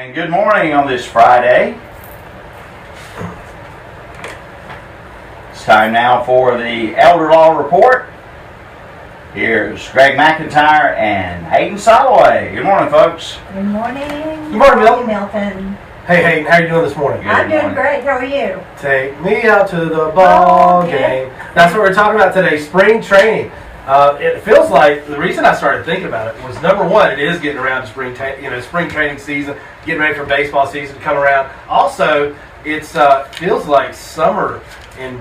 And good morning on this Friday. It's time now for the Elder Law Report. Here's Greg McIntyre and Hayden Soloway. Good morning, folks. Good morning. Good morning, Milton. Hey, Hayden, how are you doing this morning? I'm doing great. How are you? Take me out to the ball game. That's what we're talking about today, spring training. It feels like the reason I started thinking about it was, number one, it is getting around to spring training season, getting ready for baseball season to come around. Also, it feels like summer in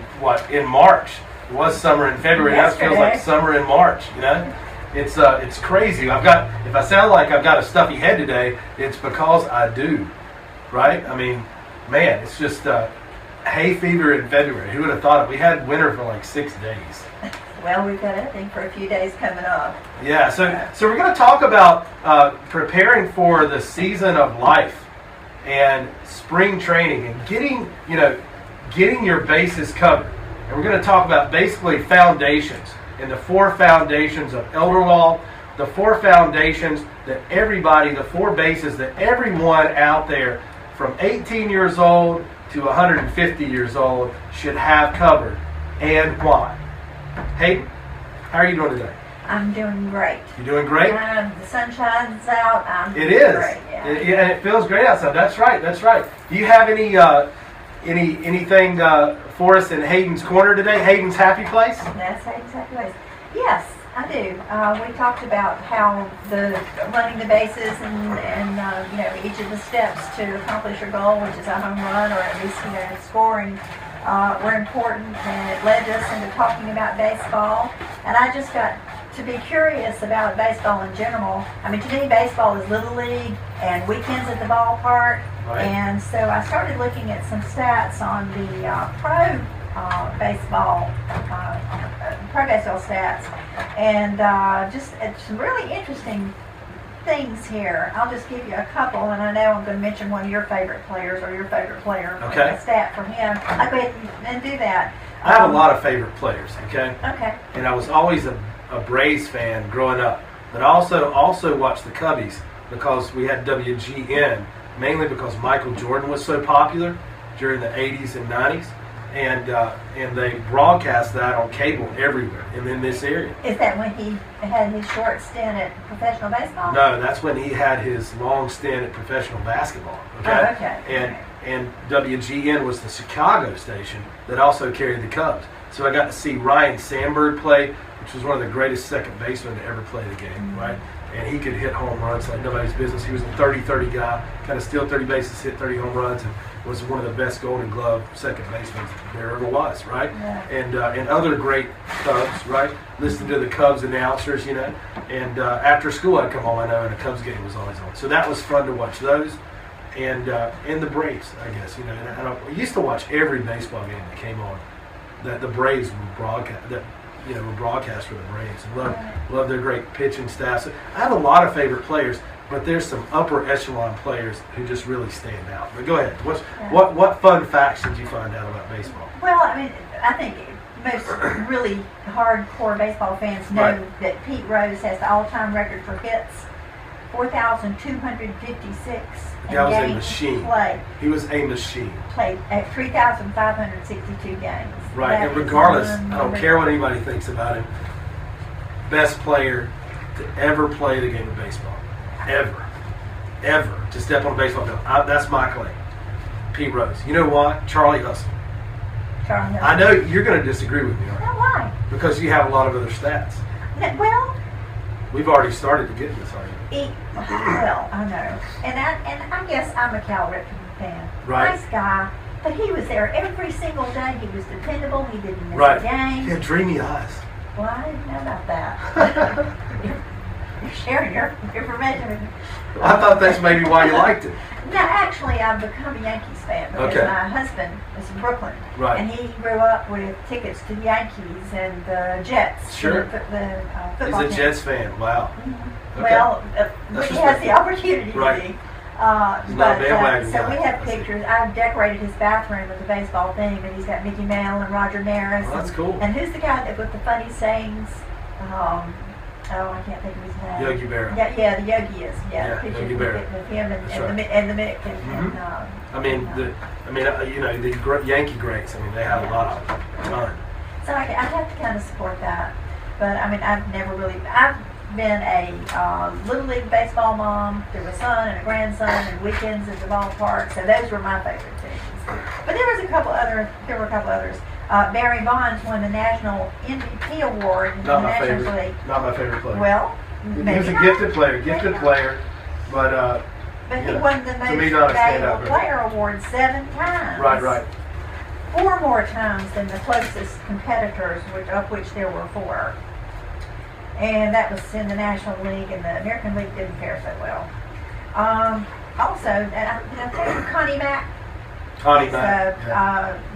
March. It was summer in February. Now it feels like summer in March. You know, it's crazy. If I sound like I've got a stuffy head today, it's because I do. Right? I mean, man, it's just hay fever in February. Who would have thought it? We had winter for like 6 days. Well, we've got, I think, for a few days coming up. Yeah, so we're going to talk about preparing for the season of life and spring training and getting your bases covered. And we're going to talk about basically foundations and the 4 foundations of elder law, the 4 foundations that everybody, the 4 bases that everyone out there from 18 years old to 150 years old should have covered, and why. Hey, how are you doing today? I'm doing great. You doing great? The sun shines out. It is. Great, yeah. And it feels great outside. That's right. Do you have anything for us in Hayden's Corner today? Hayden's Happy Place? That's Hayden's Happy Place. Yes, I do. We talked about how the running the bases and each of the steps to accomplish your goal, which is a home run or at least scoring, were important, and it led us into talking about baseball. And I just got to be curious about baseball in general. I mean, to me, baseball is Little League and weekends at the ballpark. Right. And so I started looking at some stats on the pro baseball stats, and just some really interesting things here. I'll just give you a couple, and I know I'm going to mention one of your favorite players or your favorite player. Okay. A stat for him. I'll go ahead and do that. I have a lot of favorite players. Okay. Okay. And I was always a Braves fan growing up, but I also watched the Cubbies because we had WGN, mainly because Michael Jordan was so popular during the 80s and 90s. And they broadcast that on cable everywhere, and in this area. Is that when he had his short stint at professional baseball? No, that's when he had his long stint at professional basketball. Okay. Oh, okay. And WGN was the Chicago station that also carried the Cubs. So I got to see Ryan Sandberg play, which was one of the greatest second basemen to ever play the game, mm-hmm. right? And he could hit home runs like nobody's business. He was a 30-30 guy, kind of steal 30 bases, hit 30 home runs, and was one of the best Golden Glove second basemen there ever was, right? Yeah. And other great Cubs, right? Listened to the Cubs announcers, and after school I'd come home, I know, and a Cubs game was always on. So that was fun to watch those, and the Braves, I guess, And I used to watch every baseball game that came on that the Braves would broadcast. Would broadcast for the Braves. Love their great pitching staff. So I have a lot of favorite players, but there's some upper echelon players who just really stand out. But go ahead. What fun facts did you find out about baseball? Well, I mean, I think most really hardcore baseball fans know that Pete Rose has the all-time record for hits, 4,256. That was a machine. Played. He was a machine. Played at 3,562 games. Right, and regardless, I don't care what anybody thinks about him, best player to ever play the game of baseball. Ever. To step on a baseball field. That's my claim. Pete Rose. You know why? Charlie Hustle. I know you're going to disagree with me, aren't you? Why? Because you have a lot of other stats. Well, we've already started to get in this argument. Well, I know. And I guess I'm a Cal Ripken fan. Right. Nice guy. But he was there every single day. He was dependable. He didn't miss a game. He had dreamy eyes. Well, I didn't know about that. You're sharing your information with me. I thought that's maybe why you liked it. No, actually, I've become a Yankees fan because my husband is from Brooklyn. Right. And he grew up with tickets to the Yankees and the Jets. Sure. The football He's a Jets fan. Wow. Mm-hmm. Okay. Well, he has the opportunity to be. So we have pictures. I've decorated his bathroom with a baseball theme, and he's got Mickey Mantle and Roger Maris. Oh, that's cool. And who's the guy that with the funny sayings? Oh, I can't think of his name. Yogi Berra. Yeah, the Yogi is. Yeah, Yeah, the picture Yogi Berra. with him That's and, right. and the Mick. And, I mean, you know, the Yankee greats. I mean, they had a lot of ton. So I have to kind of support that. But I mean, I've been a Little League baseball mom through a son and a grandson and weekends at the ballpark. So those were my favorite teams. But there were a couple others. Barry Bonds won the National MVP award in the National League. Not my favorite player. Well, he maybe was a not. gifted player, but But he yeah. won the To most me, not a standout valuable player award 7 times. right. 4 more times than the closest competitors, of which there were 4. And that was in the National League, and the American League didn't fare so well. Also, Connie Mack. Connie Mack,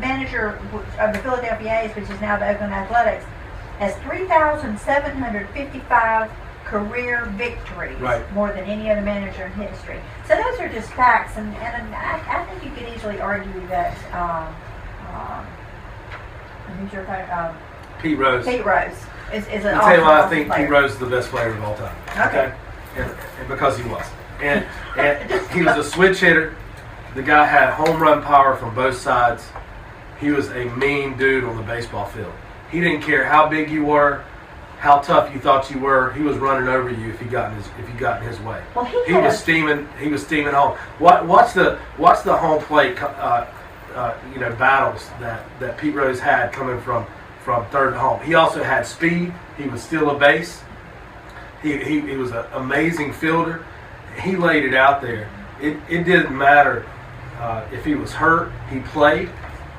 Manager of the Philadelphia A's, which is now the Oakland Athletics, has 3,755 career victories, more than any other manager in history. So those are just facts, and I think you could easily argue that who's your favorite? Pete Rose. Pete Rose is an I'll tell you why I awesome think player. Pete Rose is the best player of all time. Okay. And because he was. And he was a switch hitter. The guy had home run power from both sides. He was a mean dude on the baseball field. He didn't care how big you were, how tough you thought you were. He was running over you if you got in his way. Well, he was steaming home. What's the home plate battles that Pete Rose had coming from third to home. He also had speed. He would steal a base. He was an amazing fielder. He laid it out there. It didn't matter if he was hurt. He played,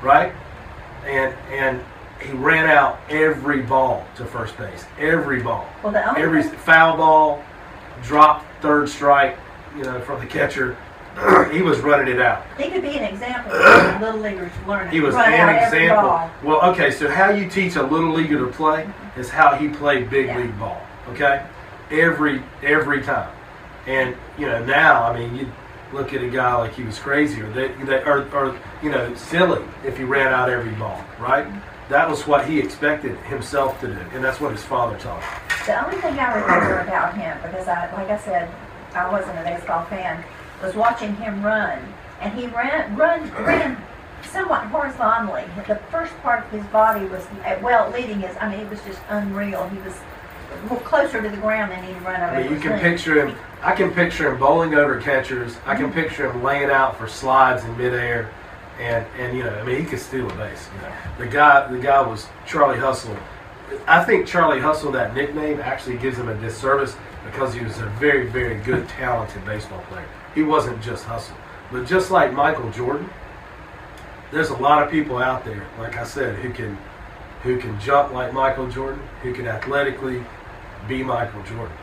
right? And he ran out every ball to first base. Every ball. Well, every foul ball, dropped third strike, from the catcher. He was running it out. He could be an example of little leaguers learning. He was run out an every example. ball. Well, okay, so how you teach a little leaguer to play is how he played big league ball. Okay, every time. And now, I mean, you look at a guy like he was crazy or silly if he ran out every ball, right? That was what he expected himself to do, and that's what his father taught him. The only thing I remember about him, because like I said, I wasn't a baseball fan, was watching him run, and he ran somewhat horizontally. The first part of his body was leading his. I mean, it was just unreal. He was more closer to the ground than he'd run over. I mean, you can picture him. I can picture him bowling over catchers. I can picture him laying out for slides in midair, and I mean, he could steal a base. The guy was Charlie Hustle. I think Charlie Hustle, that nickname, actually gives him a disservice because he was a very, very good, talented baseball player. He wasn't just hustle. But just like Michael Jordan, there's a lot of people out there, like I said, who can jump like Michael Jordan, who can athletically be Michael Jordan.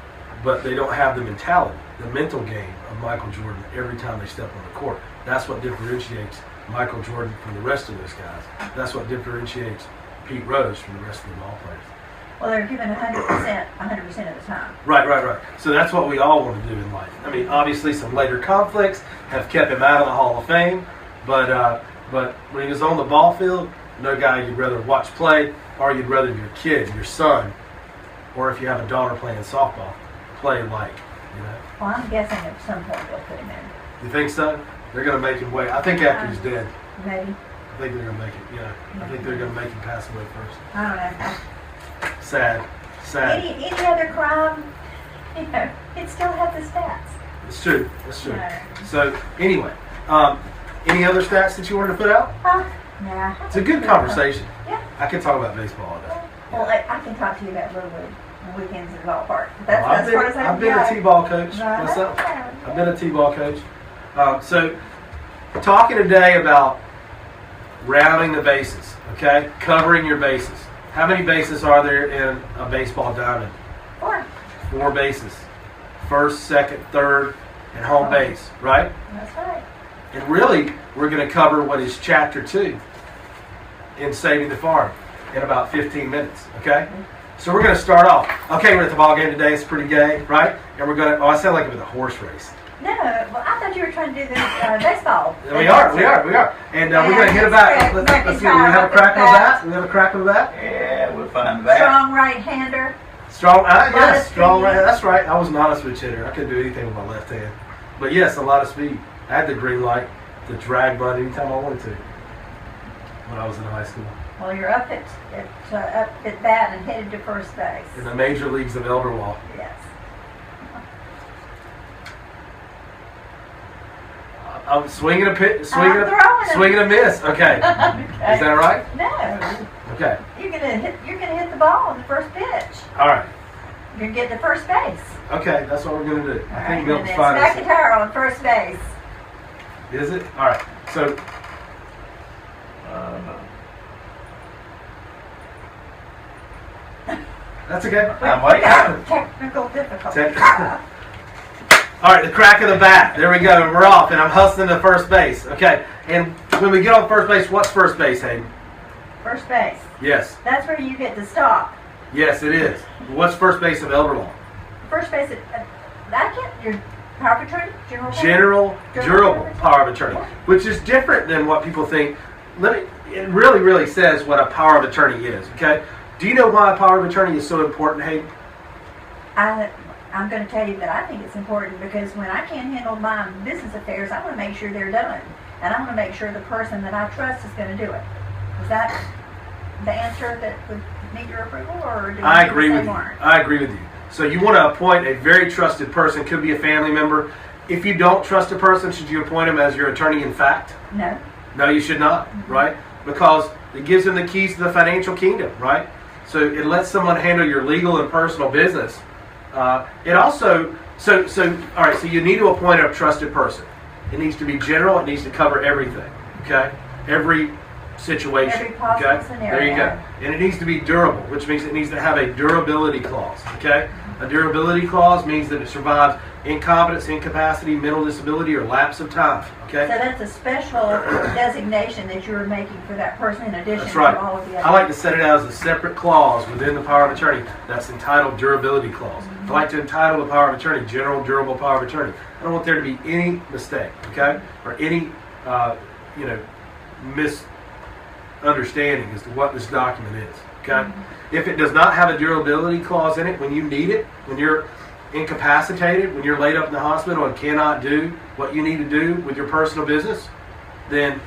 But they don't have the mentality, the mental game of Michael Jordan every time they step on the court. That's what differentiates Michael Jordan from the rest of those guys. That's what differentiates Pete Rose from the rest of the ball players. Well, they're given 100% of the time. Right. So that's what we all want to do in life. I mean, obviously some later conflicts have kept him out of the Hall of Fame, but when he was on the ball field, no guy you'd rather watch play, or you'd rather your kid, your son, or if you have a daughter playing softball, play like. Well, I'm guessing at some point they'll put him in. You think so? They're going to make him wait. I think after he's dead. Maybe. I think they're going to make it. I think they're going to make him pass away first. I don't know. Sad. Any other crime, it still has the stats. It's true. No. So anyway, any other stats that you wanted to put out? Nah. It's a good conversation. Yeah. I can talk about baseball all day. Well, I can talk to you about Little League weekends at the ballpark. That's as far as I I've been a T-ball coach No, myself. no. I've been a T-ball coach. So talking today about rounding the bases, okay? Covering your bases. How many bases are there in a baseball diamond? 4. 4 bases. First, second, third, and home base, right? That's right. And really, we're going to cover what is Chapter 2 in Saving the Farm in about 15 minutes, okay? So we're going to start off. Okay, we're at the ball game today. It's pretty gay, right? And we're going to, I sound like it was a horse race. No, well, I thought you were trying to do this baseball. We are. And we're going to hit a bat. Let's see. We have a crack on the bat. Yeah, we'll find that. Strong right-hander. Strong, yes, Lot of strong speed. right. That's right. I was not a switch hitter. I couldn't do anything with my left hand. But yes, a lot of speed. I had the green light, the drag button anytime I wanted to when I was in high school. Well, you're up at bat and headed to first base. In the major leagues of Elderwall. Yes. I'm swinging a pitch, throwing swinging a miss. Okay. Okay. Is that right? No. Okay. You're gonna hit the ball on the first pitch. All right. You're gonna get to first base. Okay, that's what we're going to do. I All think right, Milton's and then fine. smack guitar on first base. Is it? All right. So, that's okay. I'm waiting. Got technical difficulties. All right, the crack of the bat. There we go. And we're off, and I'm hustling to first base. Okay. And when we get on first base, what's first base, Hayden? First base. Yes. That's where you get to stop. Yes, it is. What's first base of Elderlaw? First base. Your power of attorney, General durable power of attorney, which is different than what people think. It really says what a power of attorney is. Okay. Do you know why a power of attorney is so important, Hayden? I'm going to tell you that I think it's important because when I can't handle my business affairs, I want to make sure they're done. And I want to make sure the person that I trust is going to do it. Is that the answer that would need your approval? Or do I you agree say with you. more? I agree with you. So you want to appoint a very trusted person. Could be a family member. If you don't trust a person, should you appoint him as your attorney in fact? No. No, you should not, right? Because it gives them the keys to the financial kingdom, right? So it lets someone handle your legal and personal business. It also, all right, so you need to appoint a trusted person. It needs to be general. It needs to cover everything, okay? Every situation, Every possible okay? scenario. There you go. And it needs to be durable, which means it needs to have a durability clause, okay? A durability clause means that it survives incompetence, incapacity, mental disability, or lapse of time, okay? So that's a special designation that you're making for that person in addition That's right. to all of the others. I like to set it out as a separate clause within the power of attorney that's entitled durability clause. I like to entitle the power of attorney general durable power of attorney. I don't want there to be any mistake, okay, or any misunderstanding as to what this document is, okay. If it does not have a durability clause in it, when you need it, when you're incapacitated, when you're laid up in the hospital and cannot do what you need to do with your personal business, then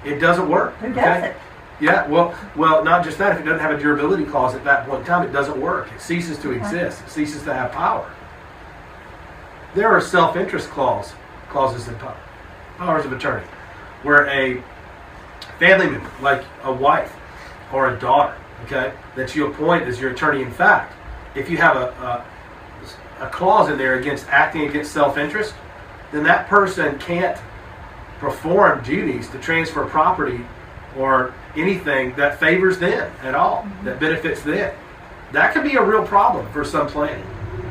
it doesn't work. Who does it? Yeah, well, not just that. If it doesn't have a durability clause at that point in time, it doesn't work. It ceases to exist. It ceases to have power. There are self-interest clauses in powers of attorney, where a family member, like a wife or a daughter, okay, that you appoint as your attorney in fact, if you have a clause in there against acting against self-interest, then that person can't perform duties to transfer property or anything that favors them at all, that benefits them. That could be a real problem for some planning.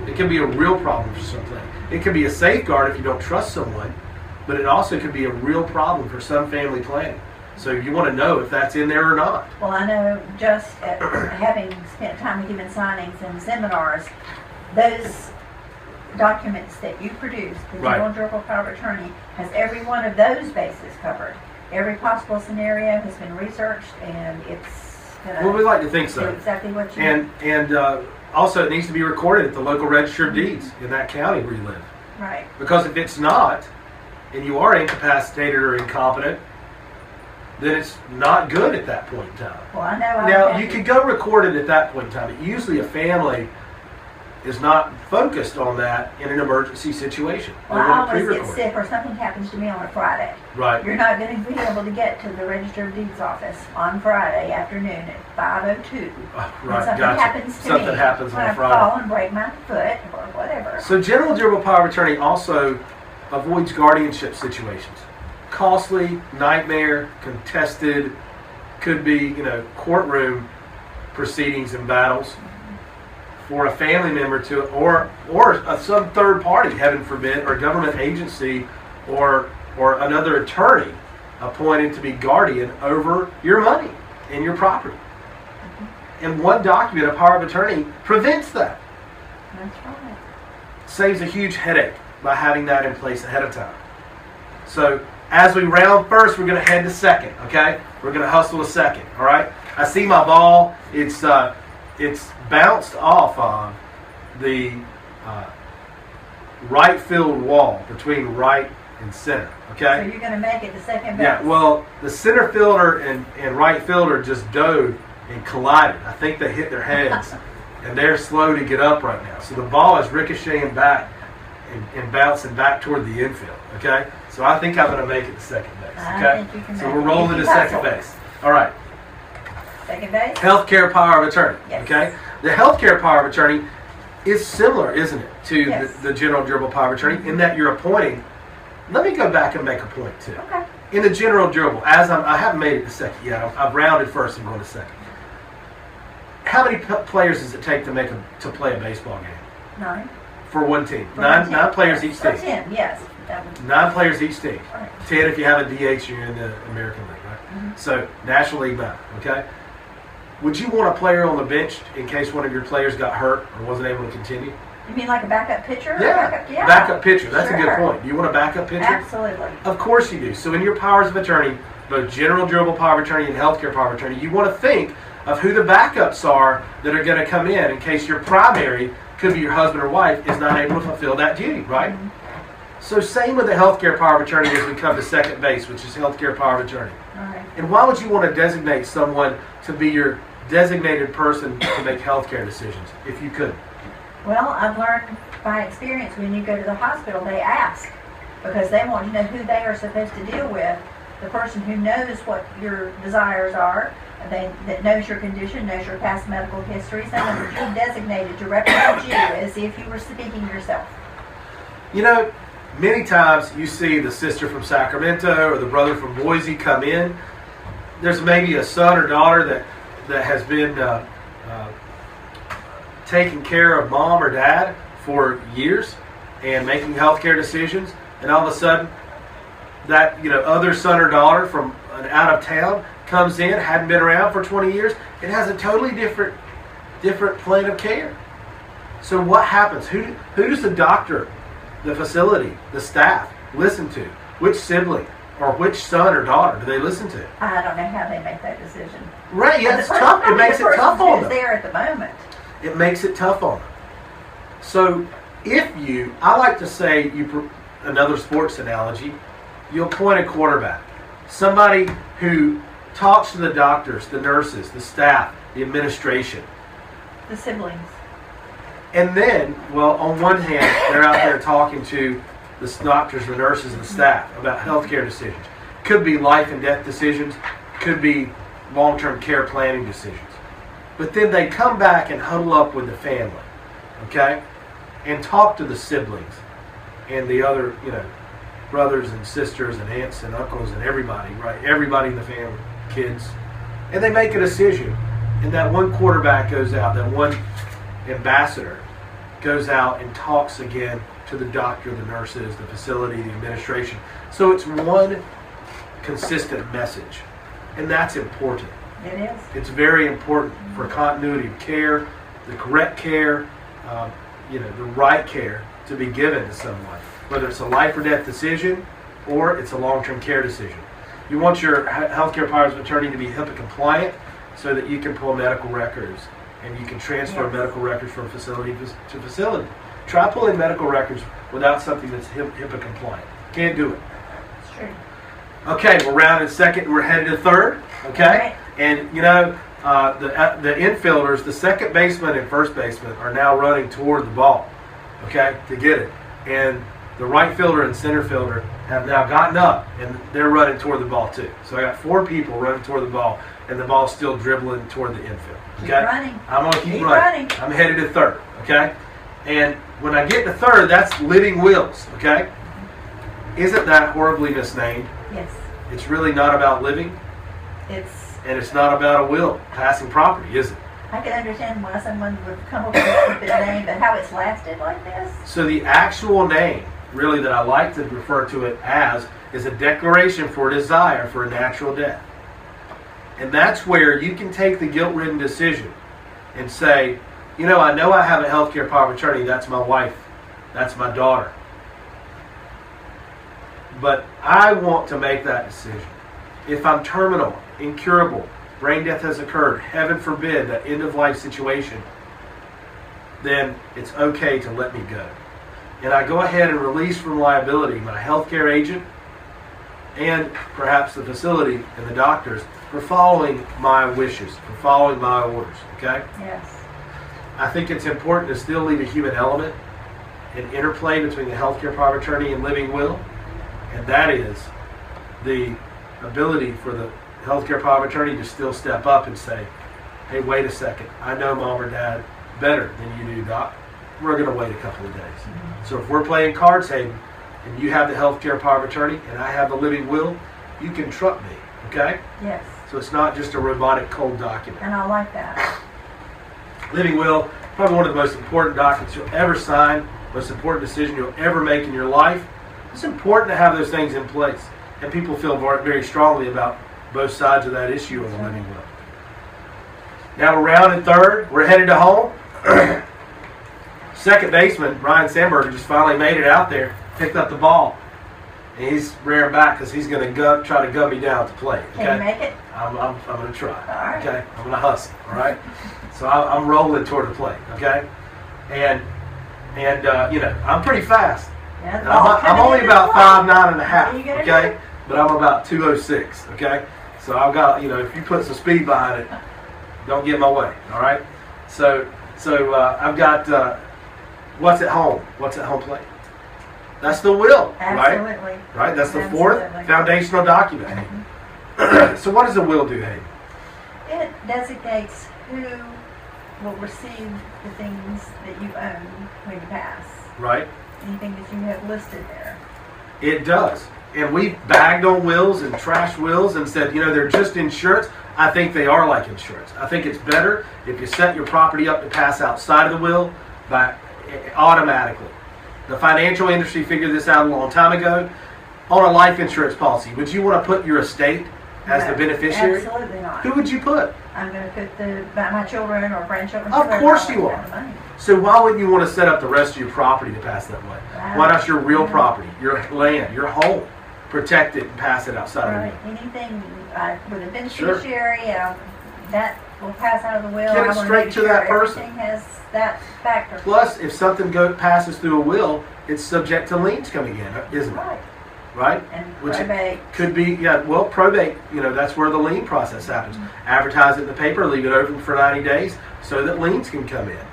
It can be a real problem for some planning. It could be a safeguard if you don't trust someone, but it also could be a real problem for some family planning. So you want to know if that's in there or not. Well, I know just having spent time with you in signings and seminars, those documents that you produce, the general durable power of attorney, has every one of those bases covered. Every possible scenario has been researched, and it's Well, we like to think do so. exactly what you And also it needs to be recorded at the local register of deeds in that county where you live. right. Because if it's not, and you are incapacitated or incompetent, then it's not good at that point in time. Well, I know. Now, you could go record it at that point in time, but usually a family is not focused on that in an emergency situation. They Well, I want to always get pre-record. sick or something happens to me on a Friday. Right. You're not going to be able to get to the Register of Deeds office on Friday afternoon at 5:02. Right, Something gotcha. happens to Something me. happens when on I Friday. fall and break my foot or whatever. So general durable power of attorney also avoids guardianship situations. Costly, nightmare, contested, could be, courtroom proceedings and battles for a family member to, or some third party, heaven forbid, or government agency, or another attorney appointed to be guardian over your money and your property. And one document, a power of attorney, prevents that. That's right. Saves a huge headache by having that in place ahead of time. So as we round first, we're going to head to second, okay? We're going to hustle a second, all right? I see my ball. It's it's bounced off of the right field wall between right and center. So Okay. you're going to make it to second base. Yeah. Well, the center fielder and right fielder just dove and collided. I think they hit their heads, and they're slow to get up right now. So the ball is ricocheting back and bouncing back toward the infield. Okay. So I think I'm going to make it to second base. I Okay. think you can So make we're it. rolling to second base. All right. Second base? Healthcare power of attorney. Yes. Okay. The healthcare power of attorney is similar, isn't it, to Yes. the general durable power of attorney in that you're appointing. Let me go back and make a point too. Okay. In the general durable, I haven't made it to second yet. I've rounded first and going to second. How many players does it take to play a baseball game 9. for one team? For Nine, one team. 9 players each Or team. 10, yes. That would, 9 players each team. right. 10 if you have a DH, you're in the American League, right? Mhm. So National League 9. Okay. Would you want a player on the bench in case one of your players got hurt or wasn't able to continue? You mean like a backup pitcher? Or Yeah. Backup pitcher. That's a good Sure. point. Do you want a backup pitcher? Absolutely. Of course you do. So in your powers of attorney, both general durable power of attorney and healthcare power of attorney, you want to think of who the backups are that are going to come in case your primary, could be your husband or wife, is not able to fulfill that duty, right? Mhm. So same with the healthcare power of attorney as we come to second base, which is healthcare power of attorney. All right. And why would you want to designate someone to be your designated person to make healthcare decisions if you could? Well, I've learned by experience when you go to the hospital, they ask because they want to know who they are supposed to deal with. The person who knows what your desires are, that knows your condition, knows your past medical history, someone that you've designated to represent you as if you were speaking yourself. You know, many times you see the sister from Sacramento or the brother from Boise come in. There's maybe a son or daughter that has been taking care of mom or dad for years and making healthcare decisions, and all of a sudden that other son or daughter from an out of town comes in, hadn't been around for 20 years, and has a totally different plan of care. So what happens? Who does the doctor, the facility, the staff listen to? Which sibling or which son or daughter do they listen to? I don't know how they make that decision. Right, yeah, And it's the tough. It person- makes the it tough person on who's them. there at the moment. It makes it tough on them. So I like to say, another sports analogy, you appoint a quarterback. Somebody who talks to the doctors, the nurses, the staff, the administration. The siblings. And then, well, on one hand, they're out there talking to the doctors, the nurses, and the staff about healthcare decisions. Could be life and death decisions, could be long-term care planning decisions. But then they come back and huddle up with the family, okay? And talk to the siblings and the other, brothers and sisters and aunts and uncles and everybody, right? Everybody in the family, kids. And they make a decision. And that one quarterback goes out, that one ambassador goes out and talks again to the doctor, the nurses, the facility, the administration. So it's one consistent message. And that's important. It is. It's very important for continuity of care, the correct care, the right care to be given to someone, whether it's a life or death decision or it's a long-term care decision. You want your healthcare powers of attorney to be HIPAA compliant so that you can pull medical records and you can transfer Yes. medical records from facility to facility. Try pulling medical records without something that's HIPAA compliant. Can't do it. It's true. Okay, we're rounding second. We're headed to third. Okay, Right. and the infielders, the second baseman and first baseman, are now running toward the ball. Okay, to get it, and the right fielder and center fielder have now gotten up and they're running toward the ball too. So I got 4 people running toward the ball, and the ball's still dribbling toward the infield. Keep Okay, running. I'm gonna keep Keep running. running. I'm headed to third. Okay, and when I get to third, that's Living Wills. Okay, isn't that horribly misnamed? Yes. It's really not about living, It's. and it's not about a will passing property, is it? I can understand why someone would come up with a stupid name, but how it's lasted like this? So the actual name, really, that I like to refer to it as, is a declaration for desire for a natural death. And that's where you can take the guilt-ridden decision and say, I know I have a healthcare power of attorney. That's my wife. That's my daughter. But I want to make that decision. If I'm terminal, incurable, brain death has occurred, heaven forbid, that end of life situation, then it's okay to let me go. And I go ahead and release from liability my healthcare agent and perhaps the facility and the doctors for following my wishes, for following my orders, okay? Yes. I think it's important to still leave a human element, an interplay between the healthcare power of attorney and living will, and that is the ability for the healthcare power of attorney to still step up and say, hey, wait a second, I know mom or dad better than you do, doc. We're going to wait a couple of days. Mm-hmm. So if we're playing cards, Hayden, and you have the healthcare power of attorney and I have the living will, you can trust me, okay? Yes. So it's not just a robotic cold document. And I like that. Living will, probably one of the most important documents you'll ever sign, most important decision you'll ever make in your life. It's important to have those things in place. And people feel very strongly about both sides of that issue of the living will. Now we're rounding third. We're headed to home. Second baseman, Ryan Sandberg, just finally made it out there, picked up the ball. And he's rearing back because he's going to try to gun me down to play. Okay? Can you make it? I'm going to try. All right. Okay? I'm going to hustle. All right? So I'm rolling toward the plate. Okay? And I'm pretty fast. Yeah, I'm only about 5'9" and a half. You gotta Okay? But I'm about 206. Okay? So I've got, if you put some speed behind it, don't get in my way. All right? So I've got what's at home. What's at home plate? That's the will, Absolutely. Right? That's the fourth foundational document. Mm-hmm. So what does a will do, Hayden? It designates who will receive the things that you own when you pass. Right? Anything that you have listed there. It does. And we've bagged on wills and trashed wills and said, they're just insurance. I think they are like insurance. I think it's better if you set your property up to pass outside of the will automatically. The financial industry figured this out a long time ago. On a life insurance policy, would you want to put your estate as the beneficiary? Absolutely not. Who would you put? I'm going to put my children or grandchildren. Of course you are. So why wouldn't you want to set up the rest of your property to pass that way? Why not your real property, your land, your home? Protect it and pass it outside right. of the will. Anything with a beneficiary, that will pass out of the will. Get it straight to that person. Everything has that factor. Plus, if something passes through a will, it's subject to liens coming in, isn't it? Right? And Which probate. Could be, probate, that's where the lien process happens. Mm-hmm. Advertise it in the paper, leave it open for 90 days so that liens can come in.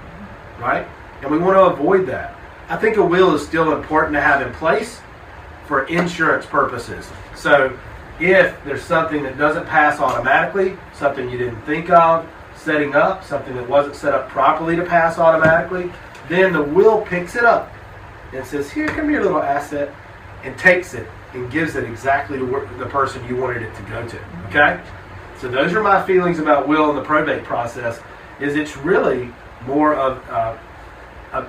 Right? And we want to avoid that. I think a will is still important to have in place for insurance purposes. So if there's something that doesn't pass automatically, something you didn't think of setting up, something that wasn't set up properly to pass automatically, then the will picks it up and says, here, come your little asset, and takes it and gives it exactly to the person you wanted it to go to. Okay? So those are my feelings about will and the probate process, is it's really more of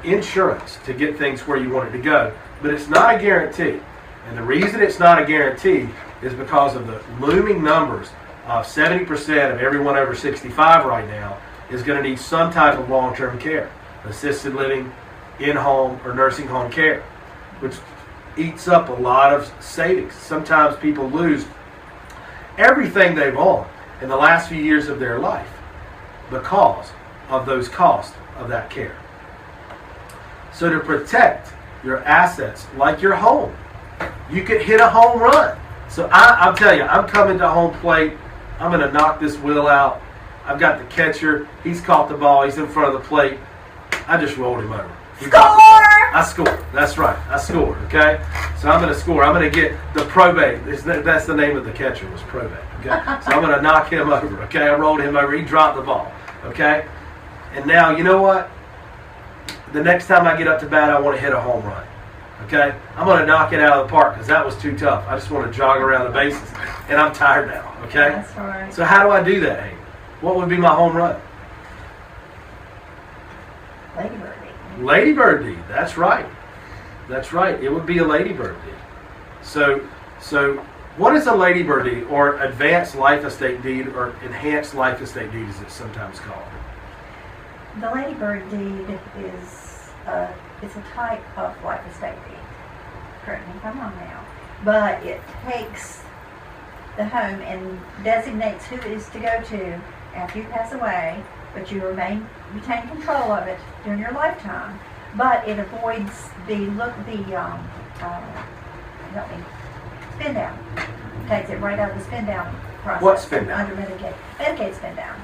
insurance to get things where you want it to go. But it's not a guarantee. And the reason it's not a guarantee is because of the looming numbers of 70% of everyone over 65 right now is going to need some type of long-term care, assisted living, in-home, or nursing home care, which eats up a lot of savings. Sometimes people lose everything they've owned in the last few years of their life because of those costs of that care. So to protect your assets, like your home, you could hit a home run. So I'll tell you, I'm coming to home plate. I'm going to knock this will out. I've got the catcher. He's caught the ball. He's in front of the plate. I just rolled him over. Score! I scored. That's right. I scored. Okay. So I'm going to score. I'm going to get the probate. That's the name of the catcher, was probate. Okay. So I'm going to knock him over. Okay. I rolled him over. He dropped the ball. Okay. And now, you know what? The next time I get up to bat, I want to hit a home run. Okay? I'm going to knock it out of the park because that was too tough. I just want to jog around the bases, and I'm tired now. Okay? That's right. So how do I do that, Hayden? What would be my home run? Lady Birdie. Lady Birdie. That's right. That's right. It would be a Lady Birdie. So what is a Lady Birdie, or advanced life estate deed, or enhanced life estate deed, as it's sometimes called? The Lady Bird deed is it's a type of life estate deed. Correct me if I'm wrong now. But it takes the home and designates who it is to go to after you pass away, but you retain control of it during your lifetime. But it avoids spin down. Takes it right out of the spin down process. What spin down? Under Medicaid. Medicaid spin down.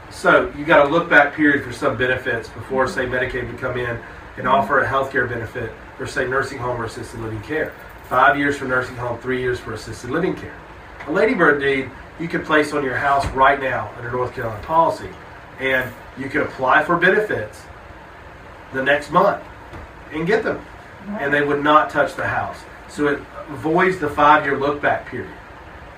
So you got a look back period for some benefits before, say, Medicaid would come in and offer a health care benefit for, say, nursing home or assisted living care. 5 years for nursing home, 3 years for assisted living care. A Ladybird deed you could place on your house right now under North Carolina policy, and you could apply for benefits the next month and get them, and they would not touch the house. So it avoids the 5-year look back period.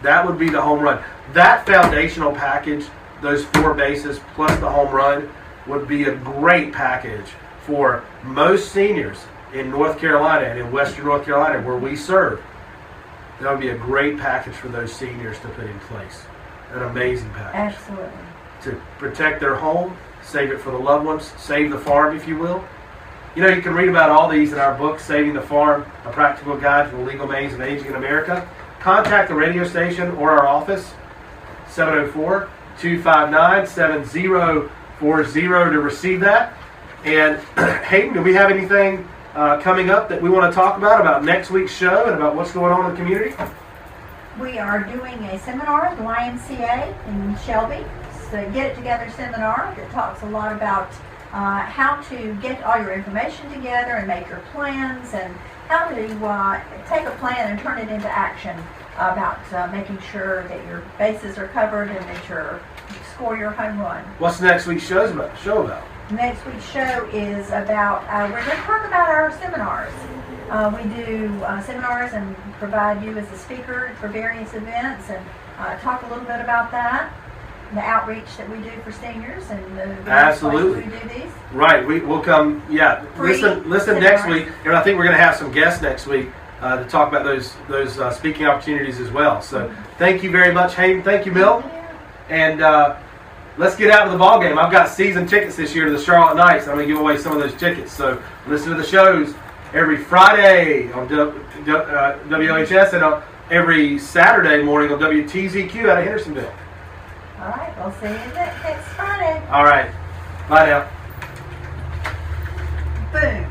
That would be the home run. That foundational package, those 4 bases plus the home run, would be a great package for most seniors in North Carolina and in Western North Carolina where we serve. That would be a great package for those seniors to put in place. An amazing package. Absolutely. To protect their home, save it for the loved ones, save the farm, if you will. You know, you can read about all these in our book, Saving the Farm, A Practical Guide to the Legal Maze of Aging in America. Contact the radio station or our office, 704-259-7040 to receive that. And Hayden, do we have anything coming up that we want to talk about next week's show and about what's going on in the community? We are doing a seminar at the YMCA in Shelby. It's a Get It Together seminar that talks a lot about how to get all your information together and make your plans, and how to take a plan and turn it into action about making sure that your bases are covered and that you score your home run. What's next week's show about? Next week's show is about, we're going to talk about our seminars. We do seminars and provide you as a speaker for various events, and talk a little bit about that, the outreach that we do for seniors, and the various places we do these. Right, we'll come, listen next week, and I think we're going to have some guests next week to talk about those speaking opportunities as well. So thank you very much, Hayden. Thank you, Bill. And let's get out to the ball game. I've got season tickets this year to the Charlotte Knights, and I'm going to give away some of those tickets. So listen to the shows every Friday on WOHS and every Saturday morning on WTZQ out of Hendersonville. All right, we'll see you next Friday. All right, bye now. Boom.